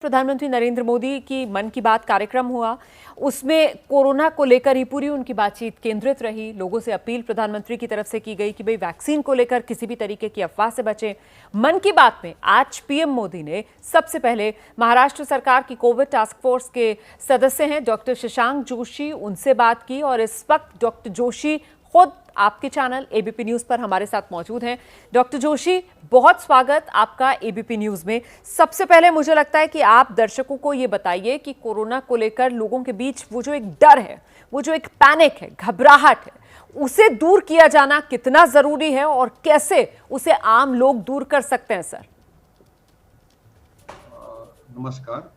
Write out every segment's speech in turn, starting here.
प्रधानमंत्री नरेंद्र मोदी की मन की बात कार्यक्रम हुआ, उसमें कोरोना को लेकर ही पूरी उनकी बातचीत केंद्रित रही। लोगों से अपील प्रधानमंत्री की तरफ से की गई कि भाई वैक्सीन को लेकर किसी भी तरीके की अफवाह से बचें। मन की बात में आज पीएम मोदी ने सबसे पहले महाराष्ट्र सरकार की कोविड टास्क फोर्स के सदस्य हैं डॉक्टर शशांक जोशी, उनसे बात की और इस वक्त डॉक्टर जोशी खुद आपके चैनल एबीपी न्यूज पर हमारे साथ मौजूद हैं। डॉक्टर जोशी, बहुत स्वागत आपका एबीपी न्यूज में। सबसे पहले मुझे लगता है कि आप दर्शकों को ये बताइए कि कोरोना को लेकर लोगों के बीच वो जो एक डर है, वो जो एक पैनिक है, घबराहट है, उसे दूर किया जाना कितना जरूरी है और कैसे उसे आम लोग दूर कर सकते हैं। सर नमस्कार,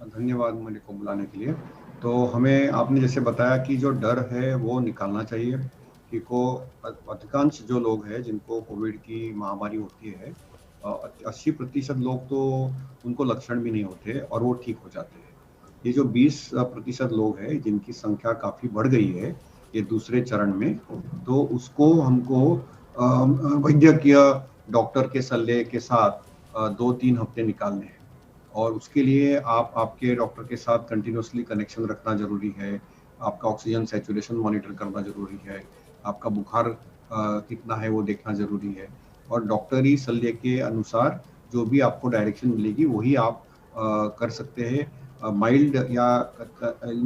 धन्यवाद मेरे को बुलाने के लिए। तो हमें आपने जैसे बताया कि जो डर है वो निकालना चाहिए कि अधिकांश जो लोग हैं जिनको कोविड की महामारी होती है 80% लोग तो उनको लक्षण भी नहीं होते और वो ठीक हो जाते हैं। ये जो 20% लोग हैं जिनकी संख्या काफ़ी बढ़ गई है ये दूसरे चरण में, तो उसको हमको वैद्यकीय डॉक्टर के सलाह के साथ 2-3 हफ्ते निकालने हैं और उसके लिए आपके डॉक्टर के साथ कंटिन्यूसली कनेक्शन रखना जरूरी है। आपका ऑक्सीजन सैचुरेशन मॉनिटर करना जरूरी है, आपका बुखार कितना है वो देखना जरूरी है और डॉक्टरी सलाह के अनुसार जो भी आपको डायरेक्शन मिलेगी वही आप कर सकते हैं। माइल्ड या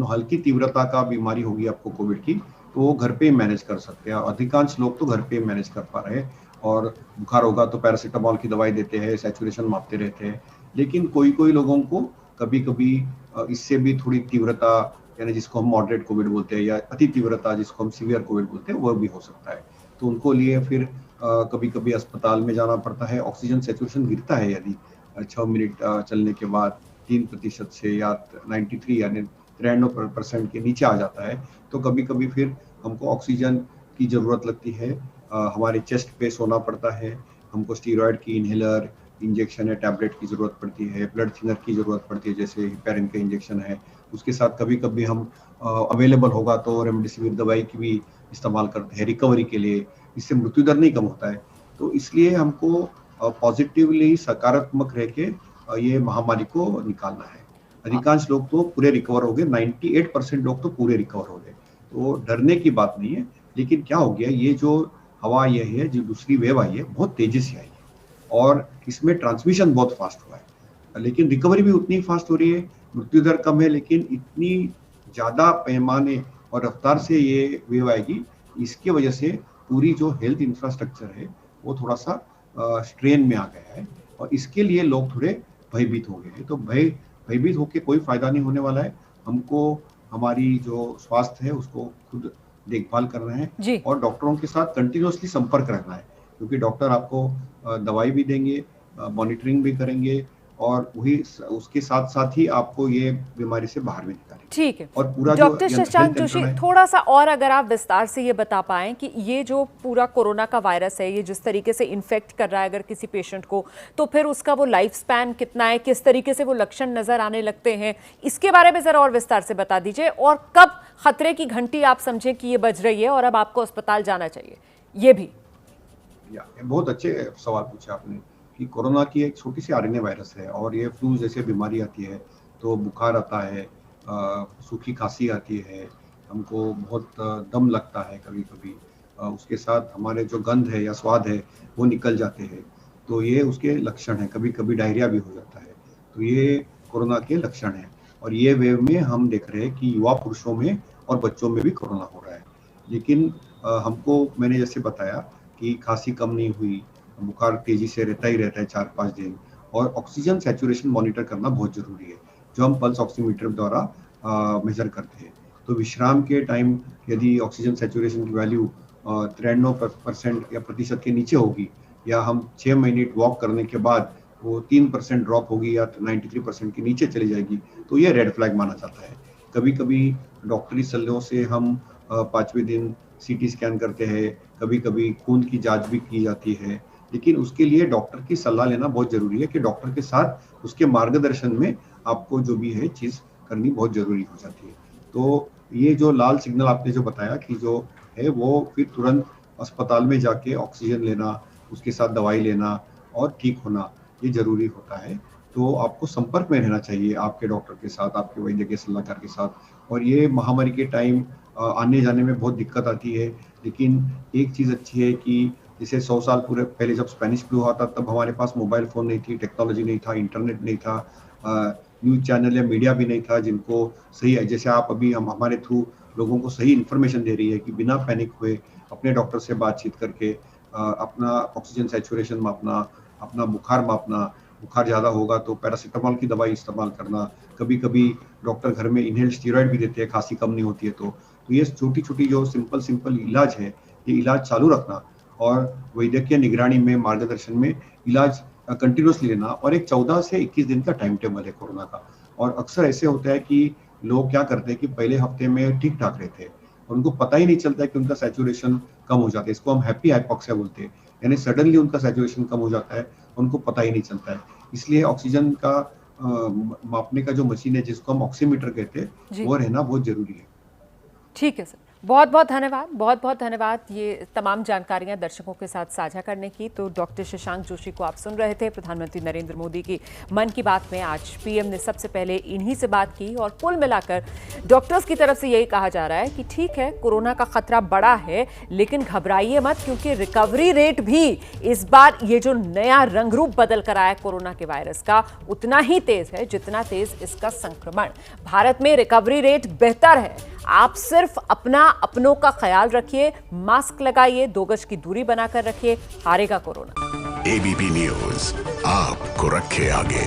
हल्की तीव्रता का बीमारी होगी आपको कोविड की तो वो घर पे ही मैनेज कर सकते हैं। अधिकांश लोग तो घर पे ही मैनेज कर पा रहे हैं और बुखार होगा तो पैरासीटामोल की दवाई देते हैं, सैचुरेशन मापते रहते हैं। लेकिन कोई लोगों को कभी कभी इससे भी थोड़ी तीव्रता, यानी जिसको हम मॉडरेट कोविड बोलते हैं, या अति तीव्रता जिसको हम सीवियर कोविड बोलते हैं, वो भी हो सकता है। तो उनको लिए फिर कभी कभी अस्पताल में जाना पड़ता है। ऑक्सीजन सैचुरेशन गिरता है यदि 6 मिनट चलने के बाद 3% से या 93 यानी 93% के नीचे आ जाता है तो कभी कभी फिर हमको ऑक्सीजन की जरूरत लगती है। हमारे चेस्ट पे सोना पड़ता है, हमको स्टीरॉयड की इनहेलर इंजेक्शन है, टैबलेट की जरूरत पड़ती है, ब्लड थिनर की जरूरत पड़ती है जैसे हेपेरिन का इंजेक्शन है। उसके साथ कभी कभी हम अवेलेबल होगा तो रेमडेसिविर दवाई की भी इस्तेमाल करते हैं रिकवरी के लिए। इससे मृत्यु दर नहीं कम होता है। तो इसलिए हमको पॉजिटिवली सकारात्मक रह के ये महामारी को निकालना है। अधिकांश लोग तो पूरे रिकवर हो गए, 98% लोग तो पूरे रिकवर हो गए, तो डरने की बात नहीं है। लेकिन क्या हो गया, ये जो हवा ये है जो दूसरी वेव आई है बहुत तेजी से आई है और इसमें ट्रांसमिशन बहुत फास्ट हुआ है, लेकिन रिकवरी भी उतनी फास्ट हो रही है। मृत्यु दर कम है लेकिन इतनी ज्यादा पैमाने और रफ्तार से ये वेव आएगी, इसकी वजह से पूरी जो हेल्थ इंफ्रास्ट्रक्चर है वो थोड़ा सा स्ट्रेन में आ गया है और इसके लिए लोग थोड़े भयभीत हो गए हैं। तो भयभीत होकर कोई फायदा नहीं होने वाला है। हमको हमारी जो स्वास्थ्य है उसको खुद देखभाल करना है और डॉक्टरों के साथ कंटिन्यूसली संपर्क रखना है, क्योंकि डॉक्टर आपको दवाई भी देंगे, मॉनिटरिंग भी करेंगे और वही उसके साथ साथ ही आपको ये बीमारी से बाहर भी निकालेंगे। ठीक है। और पूरा डॉक्टर शशांक जोशी, थोड़ा सा और अगर आप विस्तार से ये बता पाएं कि ये जो पूरा कोरोना का वायरस है, ये जिस तरीके से इन्फेक्ट कर रहा है अगर किसी पेशेंट को, तो फिर उसका वो लाइफ स्पैन कितना है, किस तरीके से वो लक्षण नजर आने लगते हैं, इसके बारे में जरा और विस्तार से बता दीजिए। और कब खतरे की घंटी आप समझें कि ये बज रही है और अब आपको अस्पताल जाना चाहिए, ये भी। बहुत अच्छे सवाल पूछे आपने कि कोरोना की एक छोटी सी आरएनए वायरस है और ये फ्लू जैसे बीमारी आती है तो बुखार आता है, सूखी खांसी आती है, हमको बहुत दम लगता है कभी कभी, उसके साथ हमारे जो गंध है या स्वाद है वो निकल जाते हैं, तो ये उसके लक्षण है। कभी कभी डायरिया भी हो जाता है, तो ये कोरोना के लक्षण है। और ये वेव में हम देख रहे हैं कि युवा पुरुषों में और बच्चों में भी कोरोना हो रहा है। लेकिन हमको मैंने जैसे बताया कि खांसी कम नहीं हुई, बुखार तेजी से रहता ही रहता है 4-5 दिन, और ऑक्सीजन सैचुरेशन मॉनिटर करना बहुत जरूरी है जो हम पल्स ऑक्सीमीटर द्वारा मेजर करते हैं। तो विश्राम के टाइम यदि ऑक्सीजन सैचुरेशन की वैल्यू 93% या प्रतिशत के नीचे होगी, या हम 6 मिनट वॉक करने के बाद वो 3% ड्रॉप होगी या 93% के नीचे चली जाएगी, तो ये रेड फ्लैग माना जाता है। कभी कभी डॉक्टरी सलाहों से हम 5वें दिन सीटी स्कैन करते हैं, कभी कभी खून की जांच भी की जाती है, लेकिन उसके लिए डॉक्टर की सलाह लेना बहुत जरूरी है कि डॉक्टर के साथ उसके मार्गदर्शन में आपको जो भी है चीज करनी बहुत जरूरी हो जाती है। तो ये जो लाल सिग्नल आपने जो बताया कि जो है वो फिर तुरंत अस्पताल में जाके ऑक्सीजन लेना, उसके साथ दवाई लेना और ठीक होना, ये जरूरी होता है। तो आपको संपर्क में रहना चाहिए आपके डॉक्टर के साथ, आपके वैद्यकीय सलाहकार के साथ। और ये महामारी के टाइम आने जाने में बहुत दिक्कत आती है, लेकिन एक चीज़ अच्छी है कि जैसे 100 साल पूरे पहले जब स्पेनिश फ्लू हुआ था, तब हमारे पास मोबाइल फ़ोन नहीं थी, टेक्नोलॉजी नहीं था, इंटरनेट नहीं था, न्यूज़ चैनल या मीडिया भी नहीं था जिनको सही है, जैसे आप अभी हम हमारे थ्रू लोगों को सही इन्फॉर्मेशन दे रही है कि बिना पैनिक हुए अपने डॉक्टर से बातचीत करके अपना ऑक्सीजन सैचुरेशन मापना, अपना बुखार मापना, बुखार ज़्यादा होगा तो पैरासिटामोल की दवाई इस्तेमाल करना, कभी-कभी डॉक्टर घर में इनहेल्ड स्टेरॉइड भी देते हैं, खाँसी कम नहीं होती है तो। तो ये छोटी-छोटी जो सिंपल इलाज है, ये इलाज चालू रखना और वैद्यकीय निगरानी में, मार्गदर्शन में इलाज कंटिन्यूअसली लेना। और एक 14 से 21 दिन का टाइम टेबल है कोरोना का। और अक्सर ऐसे होता है कि लोग क्या करते हैं कि पहले हफ्ते में ठीक-ठाक रहते हैं और उनको पता ही नहीं चलता है कि उनका सैचुरेशन कम हो जाता है। इसको हम हैप्पी हाइपॉक्सिया बोलते हैं, यानी सडनली उनका सैचुरेशन कम हो जाता है, उनको पता ही नहीं चलता है। इसलिए ऑक्सीजन का मापने का जो मशीन है, जिसको हम ऑक्सीमीटर कहते हैं, जी। वो रहना बहुत ज़रूरी है। ठीक है सर, बहुत बहुत धन्यवाद, बहुत बहुत धन्यवाद ये तमाम जानकारियां दर्शकों के साथ साझा करने की। तो डॉक्टर शशांक जोशी को आप सुन रहे थे। प्रधानमंत्री नरेंद्र मोदी की मन की बात में आज पीएम ने सबसे पहले इन्हीं से बात की और कुल मिलाकर डॉक्टर्स की तरफ से यही कहा जा रहा है कि ठीक है, कोरोना का खतरा बड़ा है, लेकिन घबराइए मत, क्योंकि रिकवरी रेट भी इस बार ये जो नया रंग रूप बदल कर आया कोरोना के वायरस का, उतना ही तेज है जितना तेज इसका संक्रमण। भारत में रिकवरी रेट बेहतर है। आप सिर्फ अपनों का ख्याल रखिए, मास्क लगाइए, 2 गज की दूरी बनाकर रखिए, हारेगा कोरोना। एबीपी न्यूज़ आपको रखे आगे।